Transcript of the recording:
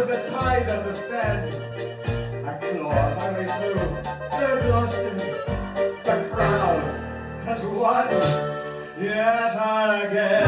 with the tide of the Seine. I clawed my way through, and I've lost it. The crowd has won yet again.